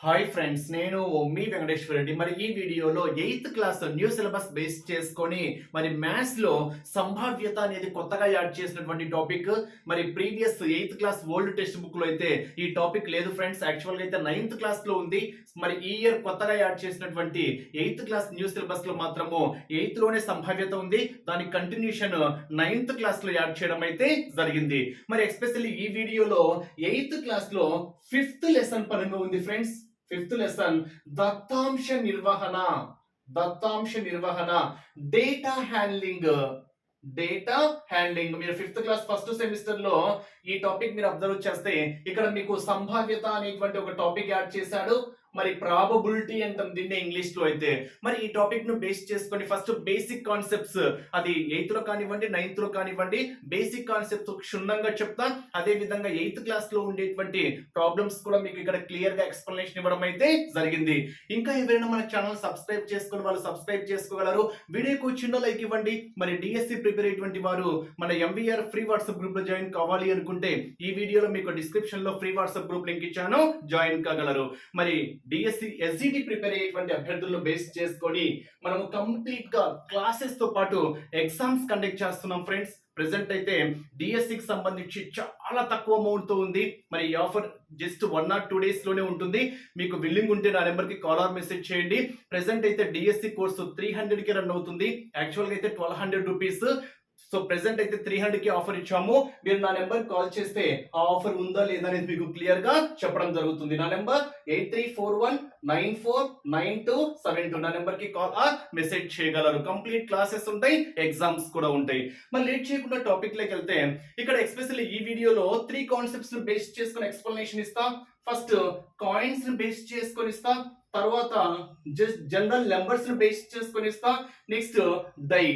Hi friends, నేను మీ వెంకటేశ్వర రెడ్డి. మరి ఈ వీడియోలో 8th class new syllabus base చేసుకొని మరి మ్యాథ్స్ లో సంభావ్యత అనేది కొత్తగా యాడ్ చేసినటువంటి టాపిక్. మరి previous 8th class old text book లో అయితే ఈ టాపిక్ లేదు ఫ్రెండ్స్. యాక్చువల్ గా అయితే 9th క్లాస్ లో ఉంది. మరి ఈ ఇయర్ కొత్తగా యాడ్ చేసినటువంటి 8th క్లాస్ న్యూ సిలబస్ లో మాత్రము 8th లోనే సంభావ్యత ఉంది. దాని కంటిన్యూషన్ 9th క్లాస్ లో యాడ్ చేయడం అయితే జరిగింది. మరి ఎస్పెషల్లీ ఈ వీడియోలో 8th క్లాస్ లో 5th లెసన్ పరంగా ఉంది ఫ్రెండ్స్. 5th లెసన్ దత్తాంశ నిర్వహణ. Data handling. మీరు 5th క్లాస్ ఫస్ట్ సెమిస్టర్ లో ఈ టాపిక్ మీరు అబ్జర్వ్ చేస్తే ఇక్కడ మీకు సంభావ్యత అనేటువంటి ఒక టాపిక్ యాడ్ చేశాడు. మరి ప్రాబబిలిటీ అంటాం దీన్ని ఇంగ్లీష్ లో అయితే. మరి ఈ టాపిక్ ను బేస్ చేసుకొని ఫస్ట్ బేసిక్ కాన్సెప్ట్స్, అది 8th లో కానివ్వండి 9th లో కానివ్వండి, బేసిక్ కాన్సెప్ట్స్ క్షుణ్ణంగా చెప్తా. అదే విధంగా 8th క్లాస్ లో ఉండేటువంటి ప్రాబ్లమ్స్ కూడా మీకు ఇక్కడ క్లియర్ గా ఎక్స్ప్లెనేషన్ ఇవ్వడం అయితే జరిగింది. ఇంకా ఎవరైనా మన ఛానల్ సబ్స్క్రైబ్ చేసుకుని వాళ్ళు సబ్స్క్రైబ్ చేసుకోగలరు. వీడియోకు చిన్న లైక్ ఇవ్వండి. మరి డిఎస్సి ప్రిపేర్ అయ్యేటువంటి వారు మన ఎంవీఆర్ ఫ్రీ వాట్సాప్ గ్రూప్ లో జాయిన్ కావాలి అనుకుంటే ఈ వీడియోలో మీకు డిస్క్రిప్షన్ లో ఫ్రీ వాట్సాప్ గ్రూప్ లింక్ ఇచ్చాను, జాయిన్ కాగలరు. మరి డిఎస్సి ఎస్జిటి ప్రిపేర్ అయ్యేటువంటి అభ్యర్థులను బేస్ చేసుకొని మనము కంప్లీట్ గా క్లాసెస్ తో పాటు ఎగ్జామ్స్ కండక్ట్ చేస్తున్నాం ఫ్రెండ్స్. ప్రెసెంట్ అయితే డిఎస్సికి సంబంధించి చాలా తక్కువ అమౌంట్ తో ఉంది. మరి ఈ ఆఫర్ జస్ట్ 1 or 2 days లోనే ఉంటుంది. మీకు బిల్లింగ్ ఉంటే నా నెంబర్ కి కాల్ ఆర్ మెసేజ్ చేయండి. ప్రెసెంట్ అయితే డిఎస్సి కోర్సు 300 కి రన్ అవుతుంది. యాక్చువల్ గా అయితే 1200 రూపీస్. సో ప్రెసెంట్ అయితే 300 కి ఆఫర్ ఇచ్చాము. మీరు నా నెంబర్ కాల్ చేస్తే ఆ ఆఫర్ ఉందా లేదా అనేది మీకు క్లియర్ గా చెప్పడం జరుగుతుంది. నా నెంబర్ 8341949272. నా నెంబర్ కి కాల్ ఆర్ మెసేజ్ చేయగలరు. కంప్లీట్ క్లాసెస్ ఉంటాయి, ఎగ్జామ్స్ కూడా ఉంటాయి. మరి లేట్ చేయకుండా టాపిక్ లోకి వెళ్తే ఇక్కడ ఎస్పెషల్లీ ఈ వీడియోలో 3 కాన్సెప్ట్స్ ను బేస్ చేసుకొని ఎక్స్ప్లెనేషన్ ఇస్తా. ఫస్ట్ కాయిన్స్ ని బేస్ చేసుకొని ఇస్తా, తర్వాత జనరల్ నెంబర్స్ ని బేస్ చేసుకొని ఇస్తా, next die.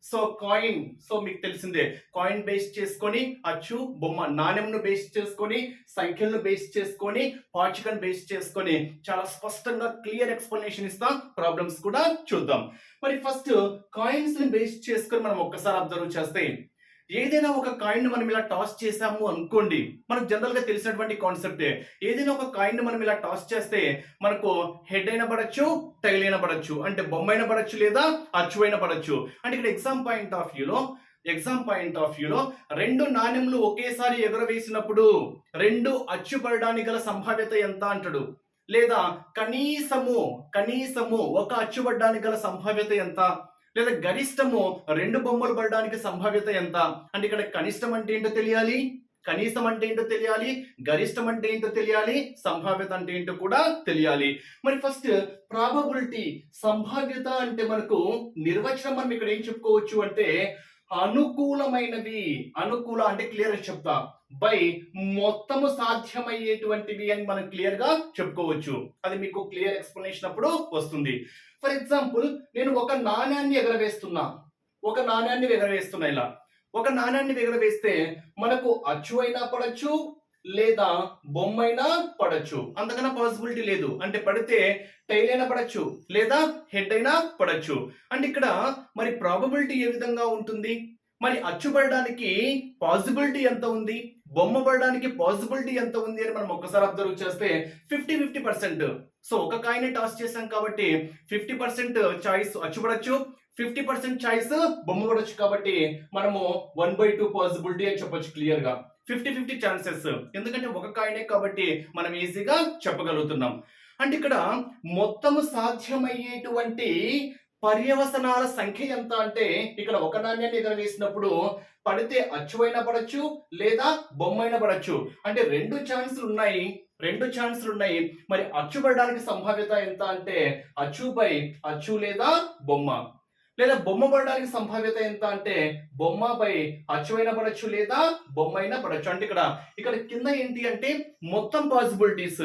So coin, so మీకు తెలిసిందే, కాయిన్ బేస్ చేసుకొని అచ్చు బొమ్మ నాణ్యంను బేస్ చేసుకొని సంఖ్యలను బేస్ చేసుకొని పాచికను బేస్ చేసుకొని చాలా స్పష్టంగా క్లియర్ ఎక్స్ప్లెనేషన్ ఇస్తా. ప్రాబ్లమ్స్ కూడా చూద్దాం. మరి ఫస్ట్ కాయిన్స్ ని బేస్ చేసుకొని మనం ఒక్కసారి అబ్జర్వ్ చేస్తే ఏదైనా ఒక కాయిన్ మనం ఇలా టాస్ చేసాము అనుకోండి, మనకు జనరల్ గా తెలిసినటువంటి కాన్సెప్టే. ఏదైనా ఒక కాయిన్ మనం ఇలా టాస్ చేస్తే మనకు హెడ్ అయినా పడచ్చు, టైల్ అయినా పడచ్చు, అంటే బొమ్మ అయినా పడచ్చు లేదా అచ్చు అయినా పడచ్చు. అంటే ఇక్కడ ఎగ్జామ్ పాయింట్ ఆఫ్ వ్యూలో 2 నాణెంలు ఒకేసారి ఎగురవేసినప్పుడు 2 అచ్చు పడడానికి గల సంభావ్యత ఎంత అంటాడు. లేదా కనీసము ఒక అచ్చు పడడానికి గల సంభావ్యత ఎంత, లేదా గరిష్టము 2 బొమ్మలు పడడానికి సంభావ్యత ఎంత. అంటే ఇక్కడ కనిష్టం అంటే ఏంటో తెలియాలి, కనీసం అంటే ఏంటో తెలియాలి, గరిష్టం అంటే ఏంటో తెలియాలి, సంభావ్యత అంటే ఏంటో కూడా తెలియాలి. మరి ఫస్ట్ ప్రాబబిలిటీ. సంభావ్యత అంటే మనకు నిర్వచనం మనం ఇక్కడ ఏం చెప్పుకోవచ్చు అంటే అనుకూలమైనవి, అంటే క్లియర్ గా చెప్తా, బై మొత్తము సాధ్యమయ్యేటువంటివి అని మనం క్లియర్ గా చెప్పుకోవచ్చు. అది మీకు క్లియర్ ఎక్స్ప్లెనేషన్ అప్పుడు వస్తుంది. ఫర్ ఎగ్జాంపుల్, నేను ఒక నాణ్యాన్ని ఎగరవేస్తున్నా. ఇలా ఒక నాణ్యాన్ని ఎగరవేస్తే మనకు అచ్చు అయినా పడచ్చు లేదా బొమ్మ అయినా పడచ్చు. అంతకన్నా పాసిబిలిటీ లేదు. అంటే పడితే టైల్ అయినా పడచ్చు లేదా హెడ్ అయినా పడచ్చు. అంటే ఇక్కడ మరి ప్రాబబిలిటీ ఏ విధంగా ఉంటుంది, మరి అచ్చు పడడానికి పాసిబిలిటీ ఎంత ఉంది, బొమ్మ పడడానికి పాసిబిలిటీ ఎంత ఉంది అని మనం ఒక్కసారి అబ్జర్వ్ చేస్తే 50-50%. సో ఒక కాయిన్ టాస్ చేసాం కాబట్టి 50% చాయిస్ అచ్చు పడచ్చు, 50% చాయిస్ బొమ్మ పడచ్చు. కాబట్టి మనము 1/2 పాసిబిలిటీ అని చెప్పొచ్చు క్లియర్ గా. 50-50 ఛాన్సెస్, ఎందుకంటే ఒక కాయినే కాబట్టి మనం ఈజీగా చెప్పగలుగుతున్నాం. అంటే ఇక్కడ మొత్తము సాధ్యమయ్యేటువంటి పర్యవసనాల సంఖ్య ఎంత అంటే ఇక్కడ ఒక నాణ్యాన్ని ఎగరవేసినప్పుడు పడితే అచ్చు అయినా పడచ్చు లేదా బొమ్మ అయినా పడచ్చు. అంటే 2 ఛాన్సులు ఉన్నాయి. మరి అచ్చు పడడానికి సంభావ్యత ఎంత అంటే అచ్చు బై అచ్చు లేదా బొమ్మ, లేదా బొమ్మ పడడానికి సంభావ్యత ఎంత అంటే బొమ్మ బై అచ్చు అయినా పడచ్చు లేదా బొమ్మ అయినా పడచ్చు. అంటే ఇక్కడ కింద ఏంటి అంటే మొత్తం పాసిబిలిటీస్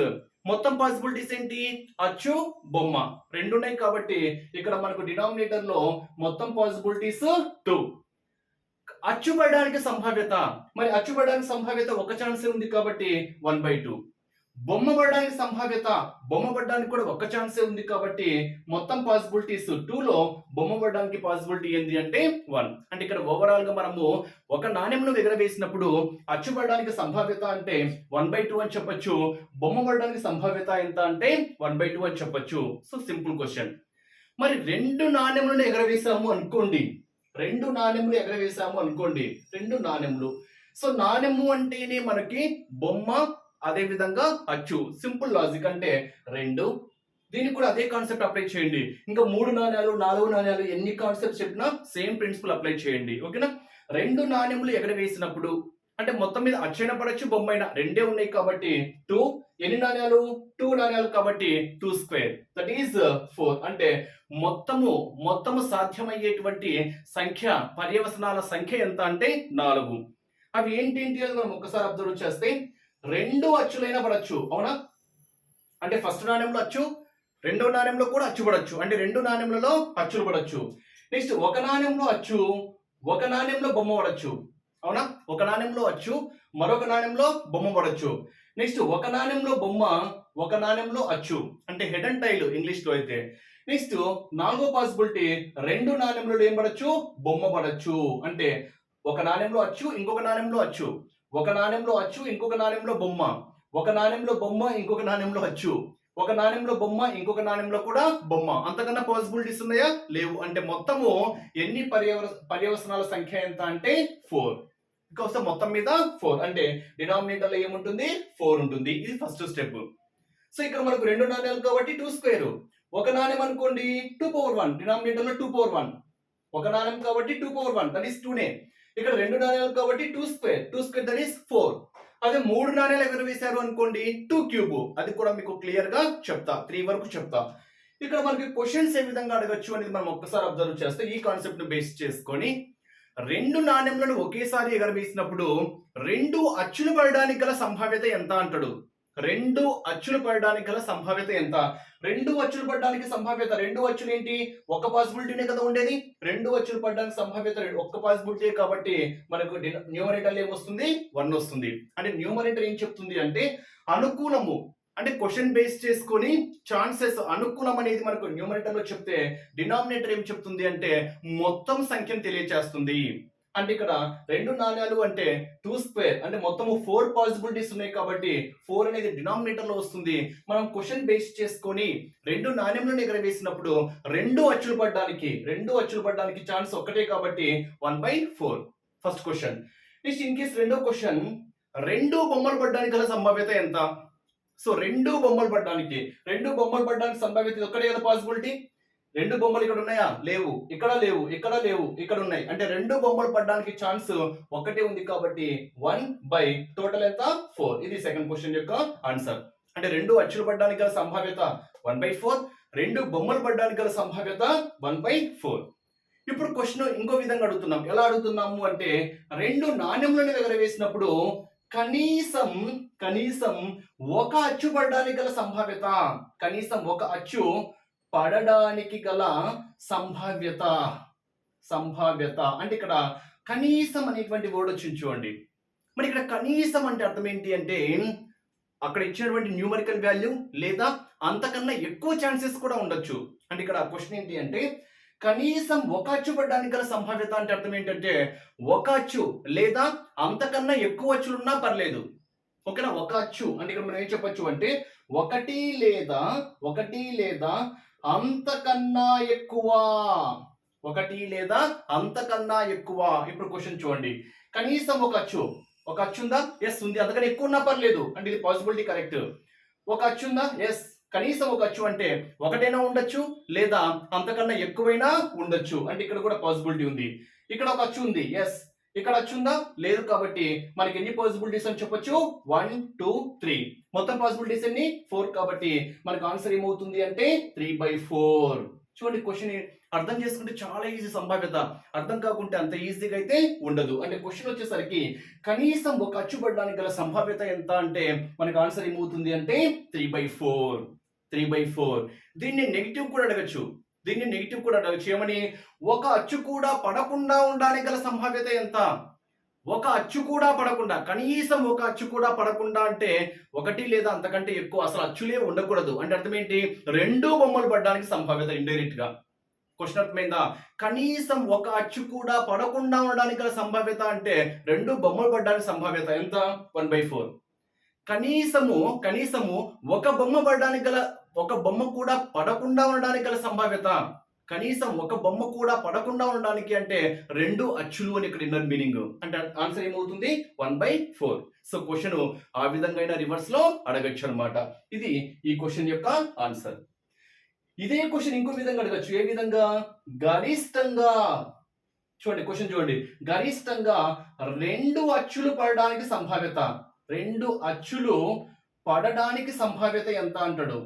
ఏంటి, అచ్చు బొమ్మ 2 ఉన్నాయి. కాబట్టి ఇక్కడ మనకు డినామినేటర్ లో మొత్తం పాసిబిలిటీస్ 2. అచ్చు పడడానికి సంభావ్యత, మరి అచ్చు పడడానికి సంభావ్యత ఒక ఛాన్సే ఉంది కాబట్టి 1/2. బొమ్మ పడడానికి సంభావ్యత, బొమ్మ పడడానికి కూడా ఒక్క ఛాన్సే ఉంది కాబట్టి మొత్తం పాసిబిలిటీస్ 2 లో బొమ్మ పడడానికి పాసిబిలిటీ ఏంటి అంటే 1. అంటే ఇక్కడ ఓవరాల్ గా మనము ఒక నాణెంను ఎగరవేసినప్పుడు అచ్చు పడడానికి సంభావ్యత అంటే 1/2 అని చెప్పొచ్చు, బొమ్మ పడడానికి సంభావ్యత ఎంత అంటే 1/2 అని చెప్పొచ్చు. So simple question. మరి రెండు నాణెములను ఎగరవేసాము అనుకోండి, రెండు నాణెములు. సో నాణెము అంటేనే మనకి బొమ్మ, అదే విధంగా అచ్చు. Simple logic. అంటే రెండు, దీనికి కూడా అదే కాన్సెప్ట్ అప్లై చేయండి. ఇంకా 3 నాణ్యాలు 4 నాణ్యాలు ఎన్ని కాన్సెప్ట్స్ చెప్పినా సేమ్ ప్రిన్సిపల్ అప్లై చేయండి. ఓకేనా? రెండు నాణెములు ఎగరవేసినప్పుడు అంటే మొత్తం మీద అచ్చైనా పడచ్చు, బొమ్మైనా, రెండే ఉన్నాయి కాబట్టి 2. ఎన్ని నాణ్యాలు? 2 నాణ్యాలు కాబట్టి 2 స్క్వేర్, దట్ ఈస్ 4. అంటే మొత్తము సాధ్యమయ్యేటువంటి సంఖ్య, పర్యవసనాల సంఖ్య ఎంత అంటే 4. అవి ఏంటి అని మనం ఒక్కసారి అబ్జర్వ్ చేస్తే రెండు అచ్చులైనా పడచ్చు, అవునా? అంటే ఫస్ట్ నాణ్యంలో అచ్చు, రెండో నాణ్యంలో కూడా అచ్చు పడచ్చు. అంటే రెండు నాణ్యములలో అచ్చులు పడచ్చు. నెక్స్ట్ ఒక నాణ్యంలో అచ్చు, ఒక నాణ్యంలో బొమ్మ పడచ్చు, అవునా? ఒక నాణ్యంలో అచ్చు, మరొక నాణ్యంలో బొమ్మ పడచ్చు. నెక్స్ట్ ఒక నాణ్యంలో బొమ్మ, ఒక నాణ్యంలో అచ్చు, అంటే హెడ్ అండ్ టైల్ ఇంగ్లీష్ లో అయితే. నెక్స్ట్ 4వ పాసిబిలిటీ, రెండు నాణ్యములలో ఏం పడచ్చు? బొమ్మ పడచ్చు. అంటే ఒక నాణ్యంలో అచ్చు, ఇంకొక నాణ్యంలో అచ్చు, ఒక నాణ్యంలో అచ్చు, ఇంకొక నాణ్యంలో బొమ్మ, ఒక నాణ్యంలో బొమ్మ, ఇంకొక నాణ్యంలో అచ్చు, ఒక నాణ్యంలో బొమ్మ, ఇంకొక నాణ్యంలో కూడా బొమ్మ. అంతకన్నా పాసిబిలిటీస్ ఉన్నాయా? లేవు. అంటే మొత్తము ఎన్ని పర్యవసనాల సంఖ్య ఎంత అంటే 4. బికాస్ మొత్తం మీద 4. అంటే డినామినేటర్ లో ఏముంటుంది? 4 ఉంటుంది. ఇది ఫస్ట్ స్టెప్. సో ఇక్కడ మనకు రెండు నాణ్యాలు కాబట్టి 2 స్క్వేర్. ఒక నాణ్యం అనుకోండి 2/1, డినామినేటర్ లో 2/1. ఒక నాణ్యం కాబట్టి 2/1, దట్ ఈస్ 2నే. ఇక్కడ రెండు నాణ్యాలు కాబట్టి 2 స్క్వేర్, దట్ ఈస్ 4. అదే 3 నాణ్యాలు ఎగరవేశారు అనుకోండి 2 క్యూబ్. అది కూడా మీకు క్లియర్ గా చెప్తా, 3 వరకు చెప్తా. ఇక్కడ మనకి క్వశ్చన్స్ ఏ విధంగా అడగచ్చు అనేది మనం ఒక్కసారి అబ్జర్వ్ చేస్తే ఈ కాన్సెప్ట్ ను బేస్ చేసుకొని రెండు నాణ్యములను ఒకేసారి ఎగరవేసినప్పుడు రెండు అచ్చులు పడడానికి గల సంభావ్యత ఎంత అంటాడు. రెండు అచ్చులు పడడానికి గల సంభావ్యత ఎంత? రెండు అచ్చులు పడడానికి సంభావ్యత, రెండు అచ్చులు ఏంటి? ఒక పాసిబిలిటీనే కదా ఉండేది. రెండు అచ్చులు పడడానికి సంభావ్యత ఒక్క పాసిబిలిటీ కాబట్టి మనకు న్యూమరేటర్ ఏమొస్తుంది? 1 వస్తుంది. అంటే న్యూమరేటర్ ఏం చెప్తుంది అంటే అనుకూలము, అంటే క్వశ్చన్ బేస్ చేసుకొని ఛాన్సెస్ అనుకూలం అనేది మనకు న్యూమరేటర్ లో చెప్తే డినామినేటర్ ఏం చెప్తుంది అంటే మొత్తం సంఖ్యను తెలియచేస్తుంది. అంటే ఇక్కడ రెండు నాణ్యాలు అంటే 2 స్క్వేర్, అంటే మొత్తము 4 పాసిబిలిటీస్ ఉన్నాయి కాబట్టి 4 అనేది డినామినేటర్ లో వస్తుంది. మనం క్వశ్చన్ బేస్ చేసుకొని రెండు నాణ్యములను ఎగరవేసినప్పుడు రెండు అచ్చులు పడడానికి ఛాన్స్ ఒక్కటే కాబట్టి 1/4. First question. Next in case రెండో క్వశ్చన్, రెండు బొమ్మలు పడడానికి గల సంభావ్యత ఎంత? సో రెండు బొమ్మలు పడడానికి సంభావ్యత ఒక్కటే కదా పాసిబిలిటీ. రెండు బొమ్మలు ఇక్కడ ఉన్నాయా? లేవు. ఇక్కడ లేవు, ఇక్కడ లేవు, ఇక్కడ ఉన్నాయి. అంటే రెండు బొమ్మలు పడడానికి ఛాన్స్ ఒకటే ఉంది కాబట్టి 1 టోటల్ ఎంత? 4. ఇది సెకండ్ క్వశ్చన్ యొక్క ఆన్సర్. అంటే రెండు అచ్చులు పడడానికి గల సంభావ్యత 1/4, రెండు బొమ్మలు పడడానికి గల సంభావ్యత 1/4. ఇప్పుడు క్వశ్చన్ ఇంకో విధంగా అడుగుతున్నాం. ఎలా అడుగుతున్నాము అంటే రెండు నాణ్యములను ఎగరవేసినప్పుడు కనీసం ఒక అచ్చు పడడానికి గల సంభావ్యత, కనీసం ఒక అచ్చు పడడానికి గల సంభావ్యత. అంటే ఇక్కడ కనీసం అనేటువంటి వర్డ్ వచ్చింది చూడండి. మరి ఇక్కడ కనీసం అంటే అర్థం ఏంటి అంటే అక్కడ ఇచ్చినటువంటి న్యూమరికల్ వాల్యూ లేదా అంతకన్నా ఎక్కువ ఛాన్సెస్ కూడా ఉండొచ్చు. అంటే ఇక్కడ క్వశ్చన్ ఏంటి అంటే కనీసం ఒక అచ్చు పడడానికి గల సంభావ్యత అంటే అర్థం ఏంటంటే ఒక అచ్చు లేదా అంతకన్నా ఎక్కువ అచ్చులున్నా పర్లేదు. ఓకేనా? ఒక అచ్చు అంటే ఇక్కడ మనం ఏం చెప్పొచ్చు అంటే ఒకటి లేదా అంతకన్నా ఎక్కువ, ఇప్పుడు క్వశ్చన్ చూడండి. కనీసం ఒక అచ్చు ఉందా? ఎస్ ఉంది. అందుకని ఎక్కువ ఉన్నా పర్లేదు, అంటే ఇది పాసిబిలిటీ కరెక్ట్. ఒక అచ్చు ఉందా? ఎస్. కనీసం ఒక అచ్చు అంటే ఒకటైనా ఉండొచ్చు లేదా అంతకన్నా ఎక్కువైనా ఉండొచ్చు, అంటే ఇక్కడ కూడా పాసిబిలిటీ ఉంది. ఇక్కడ ఒక అచ్చు ఉంది, ఎస్. ఇక్కడ అచ్చు ఉందా? లేదు. కాబట్టి మనకి ఎన్ని పాసిబిలిటీస్ అని చెప్పొచ్చు? 1 2 3. మొత్తం పాసిబిలిటీస్ ఎన్ని? 4. కాబట్టి మనకు ఆన్సర్ ఏమవుతుంది అంటే 3/4. చూడండి, క్వశ్చన్ అర్థం చేసుకుంటే చాలా ఈజీ. సంభావ్యత అర్థం కాకుంటే అంత ఈజీగా అయితే ఉండదు. అంటే క్వశ్చన్ వచ్చేసరికి కనీసం ఒక అచ్చు పడడానికి గల సంభావ్యత ఎంత అంటే మనకు ఆన్సర్ ఏమవుతుంది అంటే 3/4. దీన్ని నెగిటివ్ కూడా అడగచ్చు. ఏమని? ఒక అచ్చు కూడా పడకుండా ఉండడానికి గల సంభావ్యత ఎంత? ఒక అచ్చు కూడా పడకుండా, కనీసం ఒక అచ్చు కూడా పడకుండా అంటే ఒకటి లేదా అంతకంటే ఎక్కువ అసలు అచ్చులే ఉండకూడదు. అంటే అర్థం ఏంటి? 2 బొమ్మలు పడడానికి సంభావ్యత ఇండైరెక్ట్ గా. క్వశ్చన్ అర్థమైందా? కనీసం ఒక అచ్చు కూడా పడకుండా ఉండడానికి గల సంభావ్యత అంటే 2 బొమ్మలు పడడానికి సంభావ్యత ఎంత? 1/4. కనీసము ఒక బొమ్మ పడడానికి గల, ఒక బొమ్మ కూడా పడకుండా ఉండడానికి గల సంభావ్యత, కనీసం ఒక బొమ్మ కూడా పడకుండా ఉండడానికి అంటే 2 అచ్చులు అని ఇక్కడ ఇన్నర్ మీనింగ్. అంటే ఆన్సర్ ఏమవుతుంది? 1/4. సో క్వశ్చన్ ఆ విధంగా రివర్స్ లో అడగచ్చు అనమాట. ఇది ఈ క్వశ్చన్ యొక్క ఆన్సర్. ఇదే క్వశ్చన్ ఇంకో విధంగా అడగచ్చు. ఏ విధంగా? గరిష్టంగా చూడండి, క్వశ్చన్ చూడండి. గరిష్టంగా 2 అచ్చులు పడడానికి సంభావ్యత, 2 అచ్చులు పడడానికి సంభావ్యత ఎంత అంటాడు?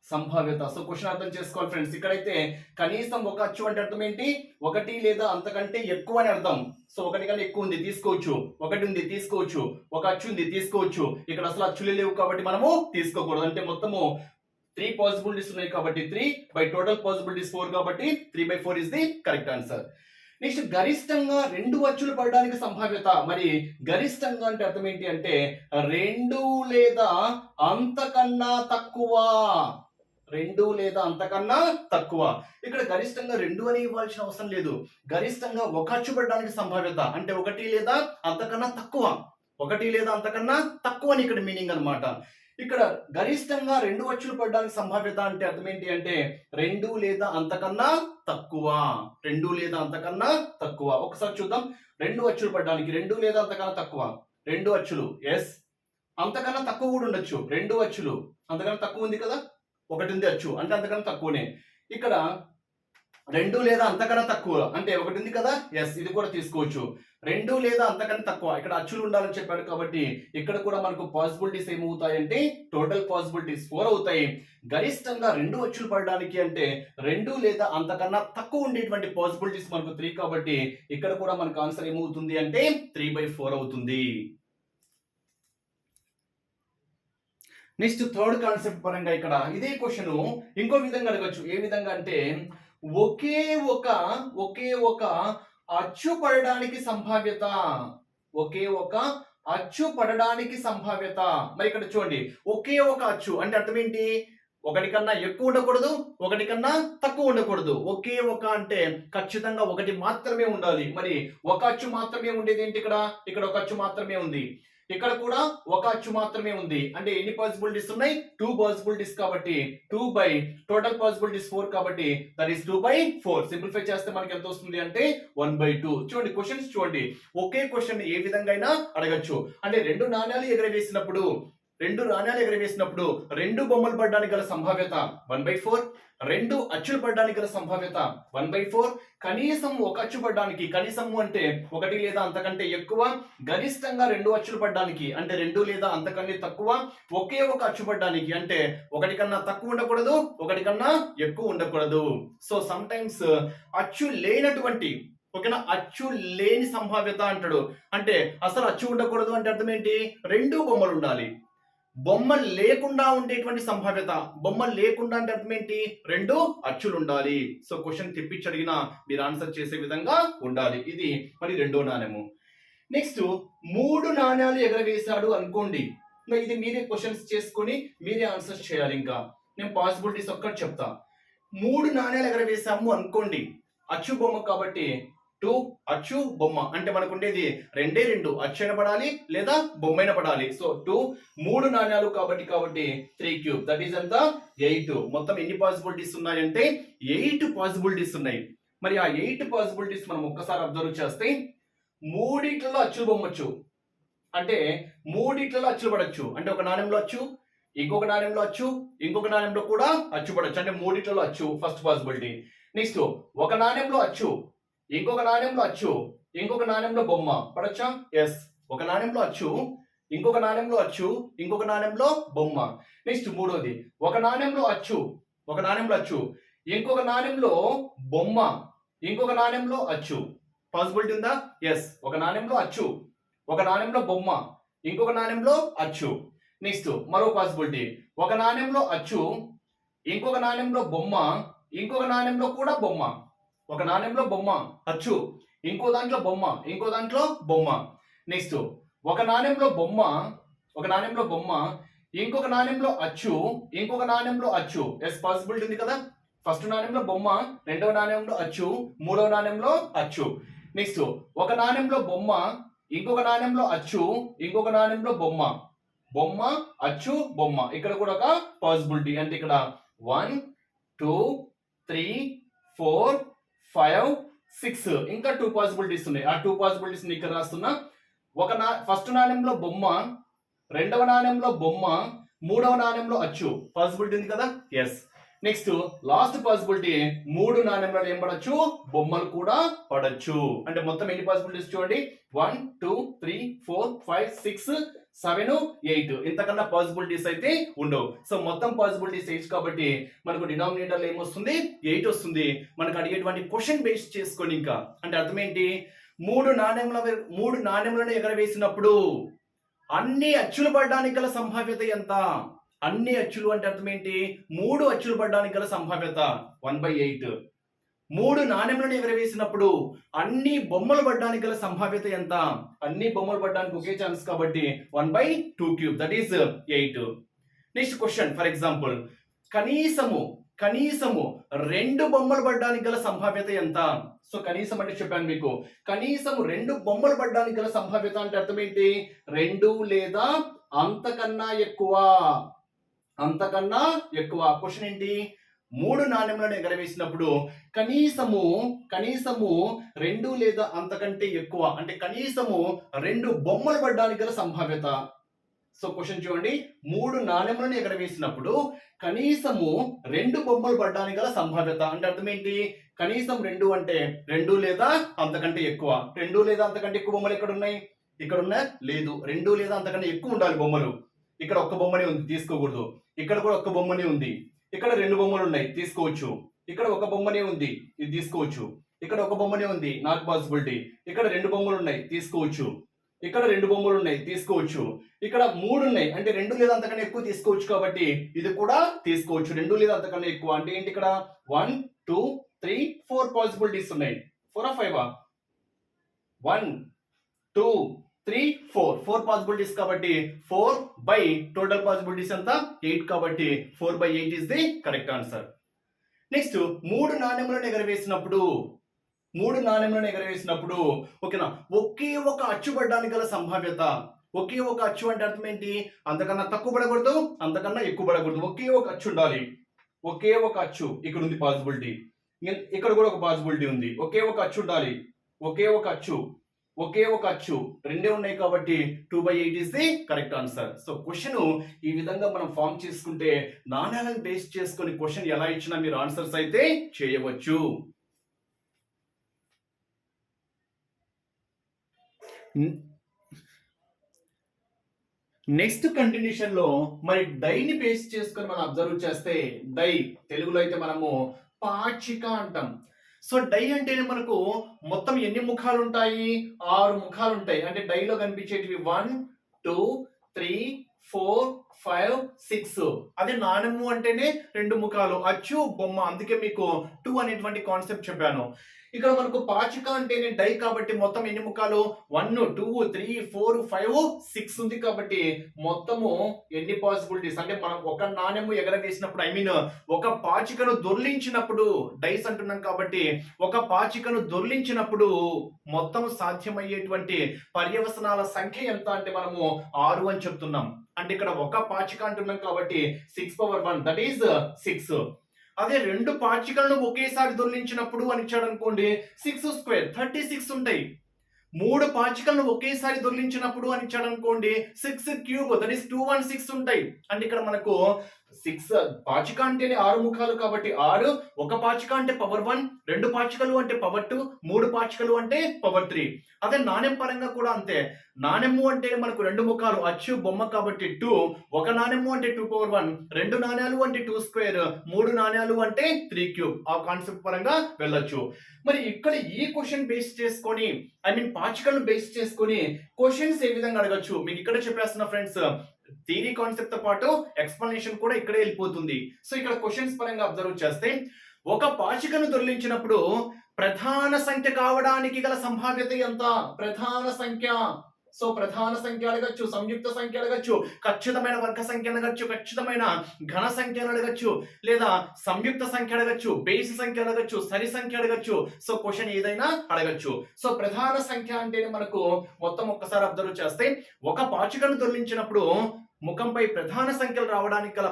సంభావ్యత. సో క్వశ్చన్ అర్థం చేసుకోవాలి ఫ్రెండ్స్. ఇక్కడైతే కనీసం ఒక అచ్చు అంటే అర్థం ఏంటి? ఒకటి లేదా అంతకంటే ఎక్కువ అని అర్థం. సో ఒకటి కన్నా ఎక్కువ ఉంది తీసుకోవచ్చు, ఒకటి ఉంది తీసుకోవచ్చు, ఒక అచ్చు ఉంది తీసుకోవచ్చు. ఇక్కడ అసలు అచ్చులే లేవు కాబట్టి మనము తీసుకోకూడదు. అంటే మొత్తము 3 పాసిబిలిటీస్ ఉన్నాయి కాబట్టి 3 బై టోటల్ పాసిబిలిటీస్ 4 కాబట్టి 3/4 is the correct answer. Next, గరిష్టంగా 2 అచ్చులు పడడానికి సంభావ్యత. మరి గరిష్టంగా అంటే అర్థం ఏంటి అంటే 2 లేదా అంతకన్నా తక్కువ, 2 లేదా అంతకన్నా తక్కువ. ఇక్కడ గరిష్టంగా 2 అని ఇవ్వాల్సిన అవసరం లేదు. గరిష్టంగా ఒక అచ్చు పడడానికి సంభావ్యత అంటే 1 లేదా అంతకన్నా తక్కువ, 1 లేదా అంతకన్నా తక్కువ అని ఇక్కడ మీనింగ్ అన్నమాట. ఇక్కడ గరిష్టంగా 2 అచ్చులు పడడానికి సంభావ్యత అంటే అర్థం ఏంటి అంటే 2 లేదా అంతకన్నా తక్కువ, 2 లేదా అంతకన్నా తక్కువ. ఒకసారి చూద్దాం. 2 అచ్చులు పడడానికి, 2 లేదా అంతకన్నా తక్కువ, 2 అచ్చులు, ఎస్. అంతకన్నా తక్కువ కూడా ఉండొచ్చు. 2 అచ్చులు, అంతకన్నా తక్కువ ఉంది కదా, 1 ఉంది అచ్చు అంటే అంతకన్నా తక్కువనే. ఇక్కడ 2 లేదా అంతకన్నా తక్కువ అంటే 1 ఉంది కదా, ఎస్, ఇది కూడా తీసుకోవచ్చు. 2 లేదా అంతకన్నా తక్కువ, ఇక్కడ అచ్చులు ఉండాలని చెప్పాడు కాబట్టి ఇక్కడ కూడా మనకు పాసిబిలిటీస్ ఏమవుతాయంటే టోటల్ పాసిబిలిటీస్ 4 అవుతాయి. గరిష్టంగా 2 అచ్చులు పడడానికి అంటే 2 లేదా అంతకన్నా తక్కువ ఉండేటువంటి పాసిబిలిటీస్ మనకు 3 కాబట్టి ఇక్కడ కూడా మనకు ఆన్సర్ ఏమవుతుంది అంటే 3/4 అవుతుంది. నెక్స్ట్, థర్డ్ కాన్సెప్ట్ పరంగా ఇక్కడ ఇదే క్వశ్చన్ ఇంకో విధంగా అడగచ్చు. ఏ విధంగా అంటే ఒకే ఒక అచ్చు పడడానికి సంభావ్యత, ఒకే ఒక అచ్చు పడడానికి సంభావ్యత. మరి ఇక్కడ చూడండి, ఒకే ఒక అచ్చు అంటే అర్థం ఏంటి? 1 కన్నా ఎక్కువ ఉండకూడదు, 1 కన్నా తక్కువ ఉండకూడదు. ఒకే ఒక అంటే ఖచ్చితంగా 1 మాత్రమే ఉండాలి. మరి ఒక అచ్చు మాత్రమే ఉండేది ఏంటి? ఇక్కడ ఒక అచ్చు మాత్రమే ఉంది, ఇక్కడ కూడా ఒక అచ్చు మాత్రమే ఉంది. అంటే ఎన్ని పాసిబిలిటీస్ ఉన్నాయి? 2 పాసిబిలిటీస్ కాబట్టి 2 బై టోటల్ పాసిబిలిటీస్ 4 కాబట్టి దట్ ఈస్ 2/4. సింప్లిఫై చేస్తే మనకి ఎంత వస్తుంది అంటే 1/2. చూడండి, క్వశ్చన్స్ చూడండి. ఒకే క్వశ్చన్ ఏ విధంగా అయినా అడగచ్చు. అంటే 2 నాణ్యాలు ఎగరవేసినప్పుడు 2 బొమ్మలు పడడానికి గల సంభావ్యత 1/4, 2 అచ్చులు పడడానికి గల సంభావ్యత 1/4, కనీసం ఒక అచ్చు పడడానికి, కనీసము అంటే 1 లేదా అంతకంటే ఎక్కువ, గరిష్టంగా 2 అచ్చులు పడడానికి అంటే 2 లేదా అంతకంటే తక్కువ, ఒకే ఒక అచ్చు పడడానికి అంటే 1 కన్నా తక్కువ ఉండకూడదు, 1 కన్నా ఎక్కువ ఉండకూడదు. సో సమ్ టైమ్స్ అచ్చు లేనటువంటి, ఓకేనా, అచ్చు లేని సంభావ్యత అంటాడు. అంటే అసలు అచ్చు ఉండకూడదు అంటే అర్థం ఏంటి? 2 బొమ్మలు ఉండాలి. బొమ్మ లేకుండా ఉండేటువంటి సంభావ్యత, బొమ్మ లేకుండా అంటే అర్థం ఏంటి? 2 అచ్చులు ఉండాలి. సో క్వశ్చన్ తిప్పించి అడిగినా మీరు ఆన్సర్ చేసే విధంగా ఉండాలి. ఇది మరి 2వ నాణ్యము. నెక్స్ట్, 3 నాణ్యాలు ఎగరవేశాడు అనుకోండి. ఇది మీరే క్వశ్చన్స్ చేసుకొని మీరే ఆన్సర్స్ చేయాలి. ఇంకా నేను పాసిబిలిటీస్ ఒక్కటి చెప్తా. 3 నాణ్యాలు ఎగరవేశాము అనుకోండి. అచ్చు బొమ్మ కాబట్టి 2 అచ్చు బొమ్మ అంటే మనకు ఉండేది 2 అచ్చు అయిన పడాలి లేదా బొమ్మ అయిన పడాలి. సో 2 3 నాణ్యాలు కాబట్టి 3³ దట్ ఈస్ ఎంత? 8. మొత్తం ఎన్ని పాసిబిలిటీస్ ఉన్నాయంటే 8 పాసిబిలిటీస్ ఉన్నాయి. మరి ఆ 8 పాసిబిలిటీస్ మనం ఒక్కసారి అబ్జర్వ్ చేస్తే 3 అచ్చులు బొమ్మచ్చు అంటే 3 అచ్చులు పడచ్చు. అంటే ఒక నాణ్యంలో అచ్చు, ఇంకొక నాణ్యంలో అచ్చు, ఇంకొక నాణ్యంలో కూడా అచ్చు పడచ్చు. అంటే 3 అచ్చు ఫస్ట్ పాసిబిలిటీ. నెక్స్ట్, ఒక నాణ్యంలో అచ్చు, ఇంకొక నాణ్యంలో అచ్చు, ఇంకొక నాణ్యంలో బొమ్మ పడచ్చా? ఎస్. ఒక నాణ్యంలో అచ్చు, ఇంకొక నాణ్యంలో అచ్చు, ఇంకొక నాణ్యంలో బొమ్మ. నెక్స్ట్, మూడోది, ఒక నాణ్యంలో అచ్చు, ఇంకొక నాణ్యంలో బొమ్మ, ఇంకొక నాణ్యంలో అచ్చు. పాసిబిలిటీ ఉందా? ఎస్. ఒక నాణ్యంలో అచ్చు, ఒక నాణ్యంలో బొమ్మ, ఇంకొక నాణ్యంలో అచ్చు. నెక్స్ట్, మరో పాసిబిలిటీ, ఒక నాణ్యంలో అచ్చు, ఇంకొక నాణ్యంలో బొమ్మ, ఇంకొక నాణ్యంలో కూడా బొమ్మ. ఒక నాణ్యంలో బొమ్మ, అచ్చు, ఇంకో దాంట్లో బొమ్మ, ఇంకో దాంట్లో బొమ్మ. నెక్స్ట్ ఒక నాణ్యంలో బొమ్మ, ఒక నాణ్యంలో బొమ్మ, ఇంకొక నాణ్యంలో అచ్చు, ఇంకొక నాణ్యంలో అచ్చు. ఎస్, పాసిబిలిటీ ఉంది కదా. ఫస్ట్ నాణ్యంలో బొమ్మ, రెండవ నాణ్యంలో అచ్చు, మూడవ నాణ్యంలో అచ్చు. నెక్స్ట్ ఒక నాణ్యంలో బొమ్మ, ఇంకొక నాణ్యంలో అచ్చు, ఇంకొక నాణ్యంలో బొమ్మ, బొమ్మ అచ్చు బొమ్మ. ఇక్కడ కూడా ఒక పాసిబిలిటీ. అంటే ఇక్కడ 1 2 3 4 5 6 ఇంకా 2 పాసిబిలిటీస్ ఉన్నాయి. ఆ 2 పాసిబిలిటీస్ ఇక్కడ రాస్తున్నా. ఫస్ట్ నాణ్యంలో బొమ్మ, రెండవ నాణ్యంలో బొమ్మ, మూడవ నాణ్యంలో అచ్చు. పాసిబిలిటీ ఉంది కదా. ఎస్. నెక్స్ట్ లాస్ట్ పాసిబిలిటీ, 3 నాణ్యంలో ఏం పడచ్చు, బొమ్మలు కూడా పడచ్చు. అంటే మొత్తం ఎన్ని పాసిబిలిటీస్ చూడండి, 1 2 3 4 5 6 7 8. ఇంతకన్నా పాసిబిలిటీస్ అయితే ఉండవు. సో మొత్తం పాసిబిలిటీస్ 8 కాబట్టి మనకు డినామినేటర్ ఏమొస్తుంది, 8 వస్తుంది. మనకు అడిగేటువంటి క్వశ్చన్ బేస్ చేసుకొని ఇంకా అంటే అర్థం ఏంటి, 3 నాణ్యములను ఎగరవేసినప్పుడు అన్ని అచ్చులు పడడానికి గల సంభావ్యత ఎంత? అన్ని అచ్చులు అంటే అర్థం ఏంటి, 3 అచ్చులు పడడానికి గల సంభావ్యత 1/8. 3 నాణ్యములను ఎగరవేసినప్పుడు అన్ని బొమ్మలు పడడానికి గల సంభావ్యత ఎంత? అన్ని బొమ్మలు పడడానికి ఒకే ఛాన్స్ కాబట్టి 1/2³ that is 8. Next question, for example, కనీసము 2 బొమ్మలు పడడానికి గల సంభావ్యత ఎంత? సో కనీసం అంటే చెప్పాను మీకు, కనీసం 2 బొమ్మలు పడడానికి గల సంభావ్యత అంటే అర్థం ఏంటి, 2 లేదా అంతకన్నా ఎక్కువ. అంతకన్నా ఎక్కువ. క్వశ్చన్ ఏంటి, 3 నాణ్యములను ఎగరవేసినప్పుడు కనీసము 2 లేదా అంతకంటే ఎక్కువ అంటే కనీసము 2 బొమ్మలు పడడానికి గల సంభావ్యత. సో క్వశ్చన్ చూడండి, 3 నాణ్యములను ఎగరవేసినప్పుడు కనీసము 2 బొమ్మలు పడడానికి గల సంభావ్యత అంటే అర్థం ఏంటి, కనీసం 2 అంటే 2 లేదా అంతకంటే ఎక్కువ. 2 లేదా అంతకంటే ఎక్కువ బొమ్మలు ఎక్కడ ఉన్నాయి, ఇక్కడ ఉన్నాయి లేదు. 2 లేదా అంతకంటే ఎక్కువ ఉండాలి బొమ్మలు. ఇక్కడ ఒక్క బొమ్మనే ఉంది, తీసుకోకూడదు. ఇక్కడ కూడా ఒక్క బొమ్మనే ఉంది. ఇక్కడ 2 బొమ్మలు ఉన్నాయి, తీసుకోవచ్చు. ఇక్కడ ఒక బొమ్మనే ఉంది, ఇది తీసుకోవచ్చు. ఇక్కడ ఒక బొమ్మనే ఉంది, నాట్ పాసిబిలిటీ. ఇక్కడ 2 బొమ్మలు ఉన్నాయి, తీసుకోవచ్చు. ఇక్కడ 2 బొమ్మలు ఉన్నాయి, తీసుకోవచ్చు. ఇక్కడ 3 ఉన్నాయి అంటే 2 లేదా అంతకన్నా ఎక్కువ తీసుకోవచ్చు కాబట్టి ఇది కూడా తీసుకోవచ్చు. 2 లేదా అంతకన్నా ఎక్కువ అంటే ఏంటి, ఇక్కడ 1 2 3 4 పాసిబిలిటీస్ ఉన్నాయి. 4 5 1 2 3 4 పాసిబిలిటీస్ కాబట్టి 4 టోటల్ పాసిబిలిటీస్ ఎంత 8 కాబట్టి 4/8 is the correct answer. Next 3 నాణ్యములను ఎగరవేసినప్పుడు ఓకేనా, ఒకే ఒక అచ్చు పడడానికి గల సంభావ్యత. ఒకే ఒక అచ్చు అంటే అర్థం ఏంటి, అంతకన్నా తక్కువ పడకూడదు, అంతకన్నా ఎక్కువ పడకూడదు. ఒకే ఒక అచ్చు ఉండాలి. ఒకే ఒక అచ్చు ఇక్కడ ఉంది పాసిబిలిటీ, ఇక్కడ కూడా ఒక పాసిబిలిటీ ఉంది. ఒకే ఒక అచ్చు ఉండాలి. ఒకే ఒక అచ్చు రెండే ఉన్నాయి కాబట్టి 2/8 is the correct answer. So question ఈ విధంగా మనం ఫామ్ చేసుకుంటే నాణ్యాలను బేస్ చేసుకొని క్వశ్చన్ ఎలా ఇచ్చినా మీరు ఆన్సర్స్ అయితే చేయవచ్చు. నెక్స్ట్ కంటిన్యూషన్ లో మరి డైని బేస్ చేసుకొని మనం అబ్జర్వ్ చేస్తే, డై తెలుగులో అయితే మనము పాచిక అంటాం. సో డై అంటేనే మనకు మొత్తం ఎన్ని ముఖాలు ఉంటాయి, 6 ముఖాలు ఉంటాయి. అంటే డైలో కనిపించేటివి 1 2 3 4 5 6. అదే నాణ్యము అంటేనే 2 ముఖాలు, అచ్చు బొమ్మ. అందుకే మీకు 2 అనేటువంటి కాన్సెప్ట్ చెప్పాను. ఇక్కడ మనకు పాచిక అంటేనే డై కాబట్టి మొత్తం ఎన్ని ముఖాలు 1 2 3 4 5 6 ఉంది కాబట్టి మొత్తము ఎన్ని పాసిబిలిటీస్ అంటే మనం ఒక నాణ్యము ఎగరవేసినప్పుడు ఒక పాచికను దొర్లించినప్పుడు, డైస్ అంటున్నాం కాబట్టి ఒక పాచికను దొర్లించినప్పుడు మొత్తం సాధ్యమయ్యేటువంటి పర్యవసనాల సంఖ్య ఎంత అంటే మనము 6 అని చెప్తున్నాం. అంటే ఇక్కడ ఒక పాచిక అంటున్నాం కాబట్టి 6/1 దట్ ఈస్ 6. అదే 2 పాచికలను ఒకేసారి దొర్లించినప్పుడు అని ఇచ్చాడు అనుకోండి 6² 36 ఉంటాయి. 3 పాచికలను ఒకేసారి దొర్లించినప్పుడు అని ఇచ్చాడు అనుకోండి 6³ దట్ ఈస్ 216 ఉంటాయి. అంటే ఇక్కడ మనకు 6 పాచిక అంటేనే 6 ముఖాలు కాబట్టి 6, ఒక పాచిక అంటే పవర్ 1, 2 పాచికలు అంటే పవర్ 2, 3 పాచికలు అంటే పవర్ 3. అదే నాణ్యం పరంగా కూడా అంతే. నాణ్యము అంటే మనకు 2 ముఖాలు, అచ్చు బొమ్మ కాబట్టి 2, ఒక నాణ్యము అంటే 2/1, 2 నాణ్యాలు అంటే 2², 3 నాణ్యాలు అంటే 3³ ఆ కాన్సెప్ట్ పరంగా వెళ్ళొచ్చు. మరి ఇక్కడ ఈ క్వశ్చన్ బేస్ చేసుకొని పాచికలను బేస్ చేసుకొని క్వశ్చన్స్ ఏ విధంగా అడగచ్చు మీకు ఇక్కడ చెప్పేస్తున్న ఫ్రెండ్స్. థియరీ కాన్సెప్ట్ తో పాటు ఎక్స్ప్లెనేషన్ కూడా ఇక్కడే వెళ్ళిపోతుంది. సో ఇక్కడ క్వశ్చన్స్ పరంగా అబ్జర్వ్ చేస్తే ఒక పాచికను దొర్లించినప్పుడు ప్రధాన సంఖ్య కావడానికి గల సంభావ్యత ఎంత? ప్రధాన సంఖ్య. సో ప్రధాన సంఖ్య అడగచ్చు, సంయుక్త సంఖ్య అడగచ్చు, ఖచ్చితమైన వర్గ సంఖ్య అడగచ్చు, ఖచ్చితమైన ఘన సంఖ్య అడగచ్చు, లేదా సంయుక్త సంఖ్య అడగచ్చు, బేసి సంఖ్య అడగచ్చు, సరి సంఖ్య అడగచ్చు. సో క్వశ్చన్ ఏదైనా అడగచ్చు. సో ప్రధాన సంఖ్య అంటే మనకు మొత్తం ఒక్కసారి అబ్జర్వ్ చేస్తే ఒక పాచికను దొర్లించినప్పుడు ముఖంపై ప్రధాన సంఖ్యలు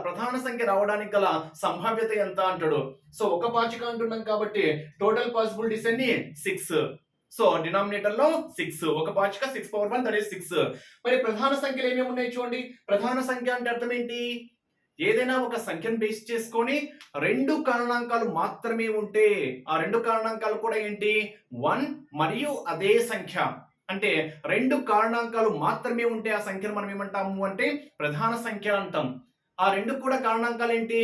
ప్రధాన సంఖ్య రావడానికి గల సంభావ్యత ఎంత అంటాడు. సో ఒక పాచిక అంటున్నాం కాబట్టి టోటల్ పాసిబిలిటీస్ ఎన్ని? 6. సో డినామినేటర్ లో 6, ఒక పాచిక 6/1 దట్ ఈస్ 6. మరి ప్రధాన సంఖ్యలు ఏమేమి ఉన్నాయి చూడండి. ప్రధాన సంఖ్య అంటే అర్థం ఏంటి? ఏదైనా ఒక సంఖ్యను బేస్ చేసుకొని 2 కారణాంకాలు మాత్రమే ఉంటే ఆ 2 కారణాంకాలు కూడా ఏంటి? 1 మరియు అదే సంఖ్య. అంటే 2 కారణాంకాలు మాత్రమే ఉంటే ఆ సంఖ్యను మనం ఏమంటాము అంటే ప్రధాన సంఖ్య అంటాం. ఆ 2 కూడా కారణాంకాలు ఏంటి?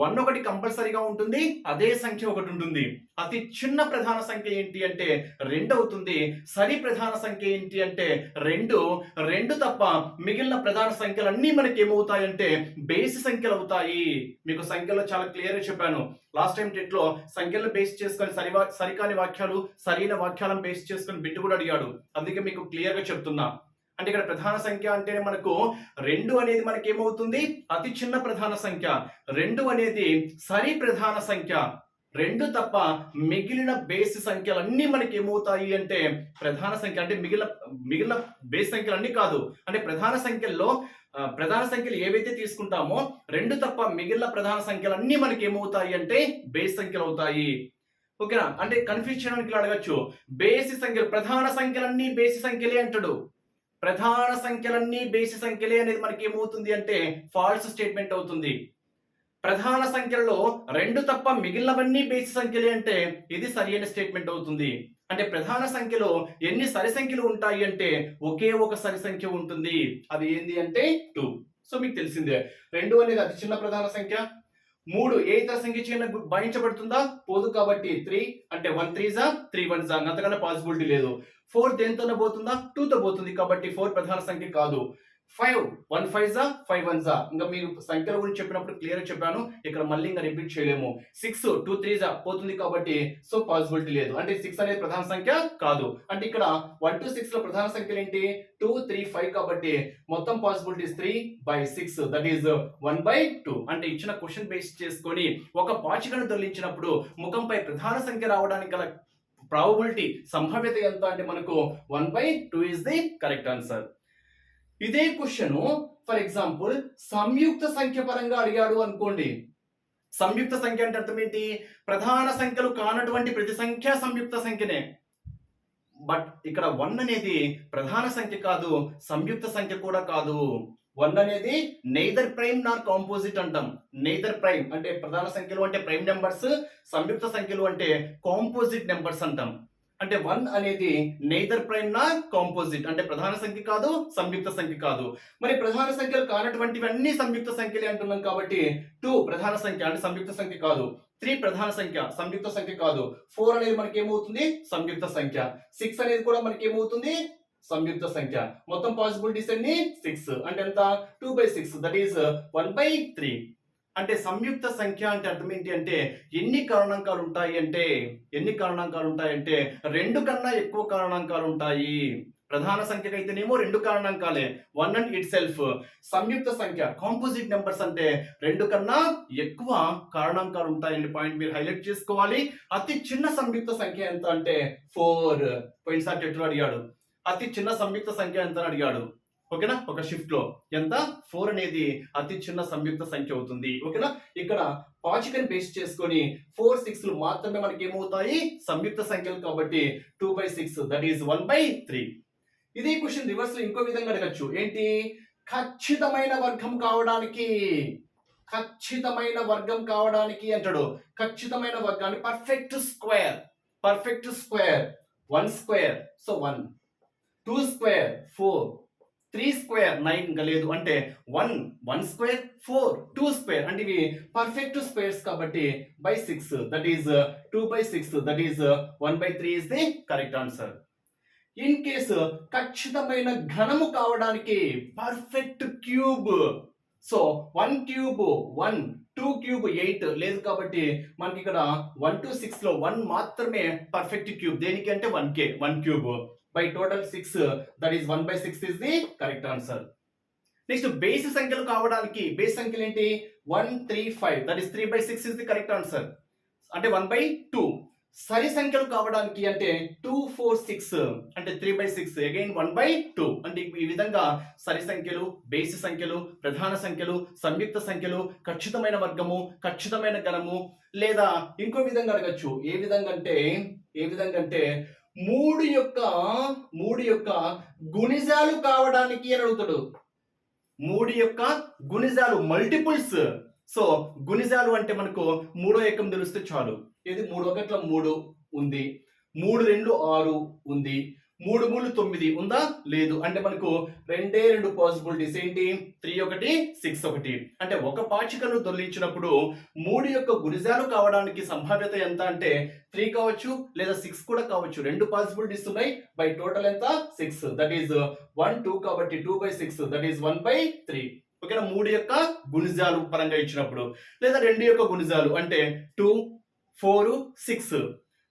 1 ఒకటి కంపల్సరీగా ఉంటుంది, అదే సంఖ్య ఒకటి ఉంటుంది. అతి చిన్న ప్రధాన సంఖ్య ఏంటి అంటే 2 అవుతుంది. సరి ప్రధాన సంఖ్య ఏంటి అంటే 2 తప్ప మిగిలిన ప్రధాన సంఖ్యలన్నీ మనకి ఏమవుతాయంటే బేసి సంఖ్యలు అవుతాయి. మీకు సంఖ్యలో చాలా క్లియర్గా చెప్పాను. లాస్ట్ టైం టెట్ లో సంఖ్యలను బేస్ చేసుకొని సరికాని వాక్యాలు, సరైన వాక్యాలను బేస్ చేసుకొని బిట్టు కూడా అడిగాడు. అందుకే మీకు క్లియర్గా చెప్తున్నా. అంటే ఇక్కడ ప్రధాన సంఖ్య అంటేనే మనకు 2 అనేది మనకి ఏమవుతుంది? అతి చిన్న ప్రధాన సంఖ్య. 2 అనేది సరి ప్రధాన సంఖ్య. 2 తప్ప మిగిలిన బేసి సంఖ్యలన్నీ మనకి ఏమవుతాయి అంటే ప్రధాన సంఖ్య. అంటే మిగిలిన బేస్ సంఖ్యలన్నీ కాదు. అంటే ప్రధాన సంఖ్యలు ఏవైతే తీసుకుంటామో 2 తప్ప మిగిలిన ప్రధాన సంఖ్యలన్నీ మనకి ఏమవుతాయి అంటే బేస్ సంఖ్యలు అవుతాయి. ఓకేనా? అంటే కన్ఫ్యూజ్ చేయడానికి ఇలా అడగచ్చు. బేసి సంఖ్యలు, ప్రధాన సంఖ్యలన్నీ బేసి సంఖ్యలే అంటాడు. ప్రధాన సంఖ్యలన్నీ బేసి సంఖ్యలే అనేది మనకి ఏమవుతుంది అంటే ఫాల్స్ స్టేట్మెంట్ అవుతుంది. ప్రధాన సంఖ్యలలో 2 తప్ప మిగిలినవన్నీ బేసి సంఖ్యలే అంటే ఇది సరైన స్టేట్మెంట్ అవుతుంది. అంటే ప్రధాన సంఖ్యలో ఎన్ని సరి సంఖ్యలు ఉంటాయి అంటే ఒకే ఒక సరి సంఖ్య ఉంటుంది. అది ఏంది అంటే 2. సో మీకు తెలిసిందే 2 అనేది అతి చిన్న ప్రధాన సంఖ్య. 3 ఏ ఇతర సంఖ్య చేయన భావించబడుతుందా? పోదు కాబట్టి 3 అంటే 1 3 జా 3 1 జా, అంతకన్నా పాసిబిలిటీ లేదు. 4 దేంతోనే పోతుందా? 2 తో పోతుంది కాబట్టి 4 ప్రధాన సంఖ్య కాదు. 5 1 5 జా 5 1 జా, ఇంకా మీరు సంఖ్యల గురించి చెప్పినప్పుడు క్లియర్ చెప్పాను, ఇక్కడ మళ్ళీ ఇంకా రిపీట్ చేయలేము. 6 2 3 జా పోతుంది కాబట్టి సో పాసిబిలిటీ లేదు. అంటే 6 అనేది ప్రధాన సంఖ్య కాదు. అంటే ఇక్కడ 1 to 6 లో ప్రధాన సంఖ్యలు ఏంటి? 2 3 5 కాబట్టి మొత్తం పాసిబిలిటీస్ 3/6 దట్ ఈస్ 1/2. అంటే ఇచ్చిన క్వశ్చన్ బేస్ చేసుకొని ఒక పాచికను దొర్లించినప్పుడు ముఖంపై ప్రధాన సంఖ్య రావడానికి గల ప్రాబబిలిటీ, సంభావ్యత ఎంత అంటే మనకు 1/2 ఇస్ ది కరెక్ట్ ఆన్సర్. ఇదే క్వశ్చన్ ఫర్ ఎగ్జాంపుల్ సంయుక్త సంఖ్య పరంగా అడిగాడు అనుకోండి. సంయుక్త సంఖ్య అంటే అర్థం ఏంటి? ప్రధాన సంఖ్యలు కానటువంటి ప్రతి సంఖ్య సంయుక్త సంఖ్యనే. బట్ ఇక్కడ 1 అనేది ప్రధాన సంఖ్య కాదు, సంయుక్త సంఖ్య కూడా కాదు. 1 అనేది నెయిదర్ ప్రైమ్ నార్ కాంపోజిట్ అంటాం. నెయిదర్ ప్రైమ్ అంటే ప్రధాన సంఖ్యలు అంటే ప్రైమ్ నెంబర్స్, సంయుక్త సంఖ్యలు అంటే కాంపోజిట్ నెంబర్స్ అంటాం. అంటే 1 అనేది నెయిదర్ ప్రైమ్ నార్ కాంపోజిట్, అంటే ప్రధాన సంఖ్య కాదు, సంయుక్త సంఖ్య కాదు. మరి ప్రధాన సంఖ్యలు కానటువంటివన్నీ సంయుక్త సంఖ్యలే అంటున్నాం కాబట్టి 2 ప్రధాన సంఖ్య అంటే సంయుక్త సంఖ్య కాదు. 3 ప్రధాన సంఖ్య, సంయుక్త సంఖ్య కాదు. 4 అనేది మనకి ఏమవుతుంది? సంయుక్త సంఖ్య. 6 అనేది కూడా మనకి ఏమవుతుంది? సంయుక్త సంఖ్య. మొత్తం పాసిబిలిటీస్ అన్ని 6 అంటే ఎంత? 2/6 దట్ ఈస్ 1/3. అంటే సంయుక్త సంఖ్య అంటే అర్థం ఏంటి అంటే ఎన్ని కారణాంకాలు ఉంటాయి అంటే 2 కన్నా ఎక్కువ కారణాంకాలు ఉంటాయి. ప్రధాన సంఖ్యకి అయితేనేమో 2 కారణాంకాలే, 1 అండ్ ఇట్ సెల్ఫ్. సంయుక్త సంఖ్య కాంపోజిట్ నెంబర్స్ అంటే 2 కన్నా ఎక్కువ కారణాంకాలు ఉంటాయని పాయింట్ మీరు హైలైట్ చేసుకోవాలి. అతి చిన్న సంయుక్త సంఖ్య ఎంత అంటే 4. పోయినసారి టెట్లో అడిగాడు అతి చిన్న సంయుక్త సంఖ్య ఎంత అని అడిగాడు. ఓకేనా? ఒక షిఫ్ట్ లో ఎంత? 4 అనేది అతి చిన్న సంయుక్త సంఖ్య అవుతుంది. ఓకేనా? ఇక్కడ పాచికని బేస్ చేసుకొని 4 6లు మాత్రమే మనకి ఏమవుతాయి? సంయుక్త సంఖ్యలు కాబట్టి 2/6 దట్ ఈస్ 1/3. ఇదే క్వశ్చన్ రివర్స్ లో ఇంకో విధంగా అడగచ్చు. ఏంటి? ఖచ్చితమైన వర్గం కావడానికి అంటాడు. ఖచ్చితమైన వర్గాన్ని perfect square 1 square so 1, 2 square 4, 3 square 9 ఇంకా లేదు. అంటే 1 స్క్వేర్ 4, 2 స్క్వేర్ అంటే ఇవి పర్ఫెక్ట్ స్క్వేర్స్ కాబట్టి by6 that is 2/6 that is 1/3 is the correct answer. In case ఖచ్చితమైన ఘనము కావడానికి perfect cube so 1 cube 1, 2 cube 8 లేదు కాబట్టి మనకి ఇక్కడ 1 to 6 లో 1 మాత్రమే పర్ఫెక్ట్ క్యూబ్. దేనికి అంటే 1k 1 cube by total 6, that is 1/6 is the correct answer. Next base సంఖ్యలు కావడానికి బేస్ సంఖ్యలు ఏంటి 1 3 5, that is 3/6 is the correct answer, అంటే 1/2. సరి సంఖ్యలు కావడానికి అంటే 2 4 6 అంటే 3/6 అగైన్ 1/2. అంటే ఈ విధంగా సరి సంఖ్యలు, బేసి సంఖ్యలు, ప్రధాన సంఖ్యలు, సంయుక్త సంఖ్యలు, ఖచ్చితమైన వర్గము, ఖచ్చితమైన గణము, లేదా ఇంకో విధంగా అడగచ్చు. ఏ విధంగా అంటే మూడు యొక్క గుణిజాలు కావడానికి అని అడుగుతాడు. మూడు యొక్క గుణిజాలు మల్టిపుల్స్. సో గుణిజాలు అంటే మనకు మూడో ఏకం తెలిస్తే చాలు. ఇది 3 1 3 ఉంది, 3 2 6 ఉంది, 3 3 9 ఉందా లేదు. అంటే మనకు రెండు పాసిబిలిటీస్ ఏంటి 3 1 6 1. అంటే ఒక పాచికను దొర్లించినప్పుడు 3 యొక్క గుణిజాలు కావడానికి సంభావ్యత ఎంత అంటే 3 కావచ్చు లేదా 6 కూడా కావచ్చు. రెండు పాసిబిలిటీస్ ఉన్నాయి. బై టోటల్ ఎంత 6, దట్ ఈస్ 1 2 కాబట్టి 2/6 దట్ ఈస్ 1/3. ఓకేనా, 3 యొక్క గుణిజాలు పరంగా ఇచ్చినప్పుడు, లేదా 2 యొక్క గుణిజాలు అంటే 2 4 6,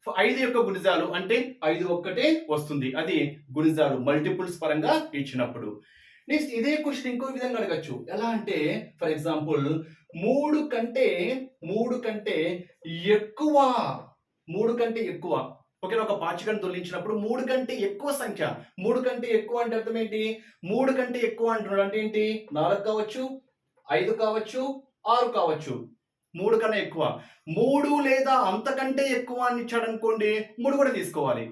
5 యొక్క గుణిజాలు అంటే 5 ఒక్కటే వస్తుంది. అది గుణిజాలు మల్టిపుల్స్ పరంగా ఇచ్చినప్పుడు. నెక్స్ట్ ఇదే క్వశ్చన్ ఇంకో విధంగా అడగచ్చు. ఎలా అంటే ఫర్ ఎగ్జాంపుల్ 3 కంటే ఎక్కువ ఓకేనా, ఒక పాచికను తొలగించినప్పుడు 3 కంటే ఎక్కువ సంఖ్య. 3 కంటే ఎక్కువ అంటే అర్థం ఏంటి? 3 కంటే ఎక్కువ అంటున్నాడు అంటే ఏంటి? 4 కావచ్చు, 5 కావచ్చు, 6 కావచ్చు. 3 కన్నా ఎక్కువ, 3 లేదా అంతకంటే ఎక్కువ అని ఇచ్చాడు అనుకోండి 3 కూడా తీసుకోవాలి.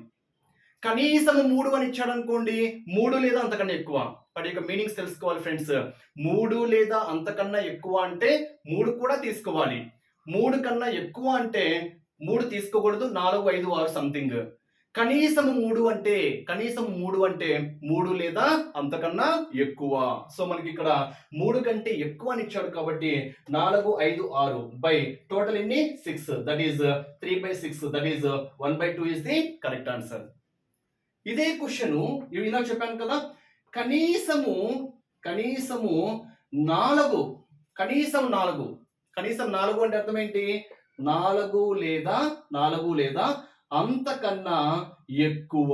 కనీసం 3 అని ఇచ్చాడు అనుకోండి 3 లేదా అంతకన్నా ఎక్కువ. వాటి యొక్క మీనింగ్స్ తెలుసుకోవాలి ఫ్రెండ్స్. 3 లేదా అంతకన్నా ఎక్కువ అంటే 3 కూడా తీసుకోవాలి. 3 కన్నా ఎక్కువ అంటే 3 తీసుకోకూడదు. 4 5 6 సంథింగ్. కనీసం 3 అంటే 3 లేదా అంతకన్నా ఎక్కువ. సో మనకి ఇక్కడ 3 కంటే ఎక్కువ అని ఇచ్చాడు కాబట్టి 4 5 6 బై టోటల్ ఎన్ని 6, that is 3/6, that is 1/2 is the correct answer. ఇదే క్వశ్చన్ ఇలా చెప్పాను కదా, కనీసము 4 అంటే అర్థం ఏంటి? 4 లేదా అంతకన్నా ఎక్కువ.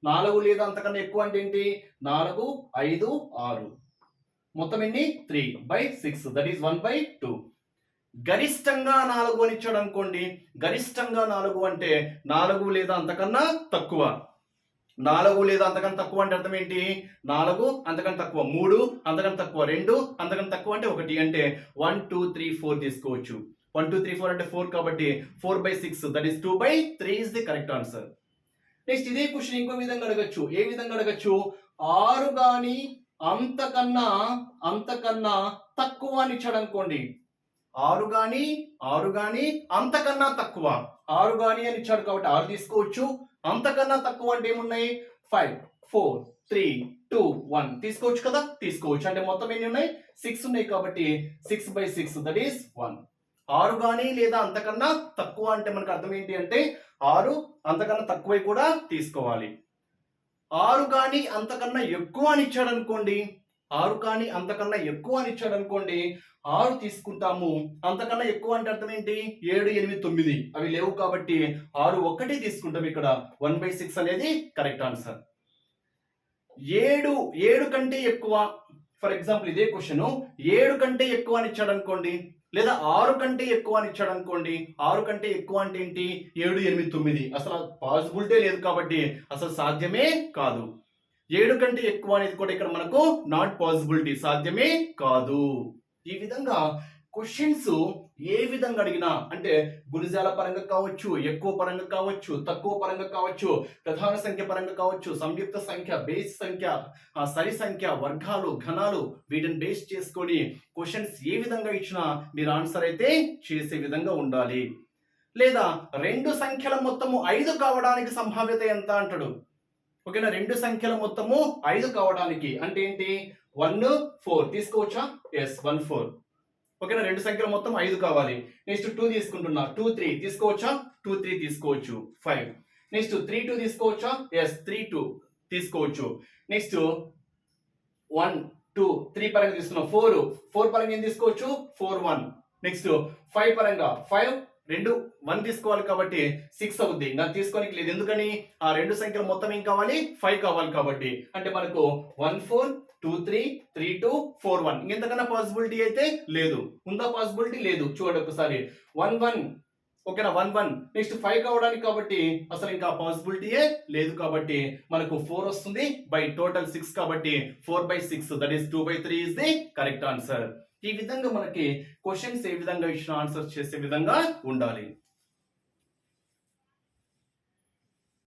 4 లేదా అంతకన్నా ఎక్కువ అంటే ఏంటి? 4 5 6 మొత్తం ఎన్ని 3/6, దట్ ఈస్ 1/2. గరిష్టంగా 4 అని ఇచ్చాడు అనుకోండి. గరిష్టంగా 4 అంటే 4 లేదా అంతకన్నా తక్కువ. 4 లేదా అంతకన్నా తక్కువ అంటే అర్థం ఏంటి? 4 అంతకన్నా తక్కువ, 3 అంతకన్నా తక్కువ, 2 అంతకన్నా తక్కువ అంటే 1. అంటే 1 2 3 4 తీసుకోవచ్చు. 1 2 3 4 అంటే 4 కాబట్టి 4/6, that is 2/3 is the correct answer. Next ఇదే క్వశ్చన్ ఇంకో విధంగా అడగచ్చు. ఏ విధంగా అడగచ్చు? 6 గాని అంతకన్నా తక్కువ అని ఇచ్చాడు అనుకోండి. 6 గాని అంతకన్నా తక్కువ. 6 గాని అని ఇచ్చాడు కాబట్టి 6 తీసుకోవచ్చు. అంతకన్నా తక్కువ అంటే ఏమున్నాయి? 5 4 3 2 1 తీసుకోవచ్చు కదా, తీసుకోవచ్చు. అంటే మొత్తం ఎన్ని ఉన్నాయి? 6 ఉన్నాయి కాబట్టి 6/6, దట్ ఈస్ 1. 6 గాని లేదా అంతకన్నా తక్కువ అంటే మనకు అర్థం ఏంటి అంటే 6 అంతకన్నా తక్కువ కూడా తీసుకోవాలి. 6 గాని అంతకన్నా ఎక్కువ అని ఇచ్చాడు అనుకోండి. 6 కానీ అంతకన్నా ఎక్కువ అని ఇచ్చాడు అనుకోండి 6 తీసుకుంటాము. అంతకన్నా ఎక్కువ అంటే అర్థం ఏంటి? 7 8 9 అవి లేవు కాబట్టి 6 ఒక్కటే తీసుకుంటాం. ఇక్కడ 1/6 అనేది కరెక్ట్ ఆన్సర్. 7 కంటే ఎక్కువ, ఫర్ ఎగ్జాంపుల్ ఇదే క్వశ్చన్ 7 కంటే ఎక్కువ అని ఇచ్చాడు అనుకోండి, లేదా 6 కంటే ఎక్కువ అని ఇచ్చాడు అనుకోండి. 6 కంటే ఎక్కువ అంటే ఏంటి? 7 8 9 అసలు పాసిబిలిటీ లేదు కాబట్టి అసలు సాధ్యమే కాదు. 7 కంటే ఎక్కువ అనేది కూడా ఇక్కడ మనకు నాట్ పాసిబిలిటీ, సాధ్యమే కాదు. ఈ విధంగా క్వశ్చన్స్ ఏ విధంగా అడిగినా అంటే గుణిజాల పరంగా కావచ్చు, ఎక్కువ పరంగా కావచ్చు, తక్కువ పరంగా కావచ్చు, ప్రధాన సంఖ్య పరంగా కావచ్చు, సంయుక్త సంఖ్య, బేస్ సంఖ్య, సరి సంఖ్య, వర్గాలు, ఘనాలు, వీటిని బేస్ చేసుకొని క్వశ్చన్స్ ఏ విధంగా ఇచ్చినా మీరు ఆన్సర్ అయితే చేసే విధంగా ఉండాలి. లేదా 2 సంఖ్యల మొత్తము 5 కావడానికి సంభావ్యత ఎంత అంటాడు. ఓకేనా, 2 సంఖ్యల మొత్తము 5 కావడానికి అంటే ఏంటి? 1 4 తీసుకోవచ్చా? ఎస్ 1 4. ఓకేనా, 2 సంఖ్యల మొత్తం 5 కావాలి. నెక్స్ట్ 2 తీసుకుంటున్నా, 2 3 తీసుకోవచ్చా? 2 3 తీసుకోవచ్చు. 5. నెక్స్ట్ 3 2 తీసుకోవచ్చా? ఎస్ 3 2 తీసుకోవచ్చు. నెక్స్ట్ 1 2 3 పరంగా తీసుకున్నాం 4 పరంగా ఏం తీసుకోవచ్చు 4 1 నెక్స్ట్ 5 పరంగా 5 రెండు 1 తీసుకోవాలి కాబట్టి 6 అవుద్ది. నాకు తీసుకోనికి లేదు ఎందుకని ఆ రెండు సంఖ్యలు మొత్తం ఏం కావాలి 5 కావాలి కాబట్టి. అంటే మనకు 1 4 2 3 3 2 4 1 ఇంకెంతకన్నా పాసిబిలిటీ అయితే లేదు. ఉందా పాసిబిలిటీ? లేదు. చూడండి ఒకసారి 1 1 ఓకేనా 1 1 నెక్స్ట్ 5 కావడానికి కాబట్టి అసలు ఇంకా పాసిబిలిటీయే లేదు కాబట్టి మనకు 4 వస్తుంది బై టోటల్ 6 కాబట్టి 4/6 that is 2/3 is the correct answer. ఈ విధంగా మనకి క్వశ్చన్స్ ఏ విధంగా ఇచ్చిన ఆన్సర్స్ చేసే విధంగా ఉండాలి.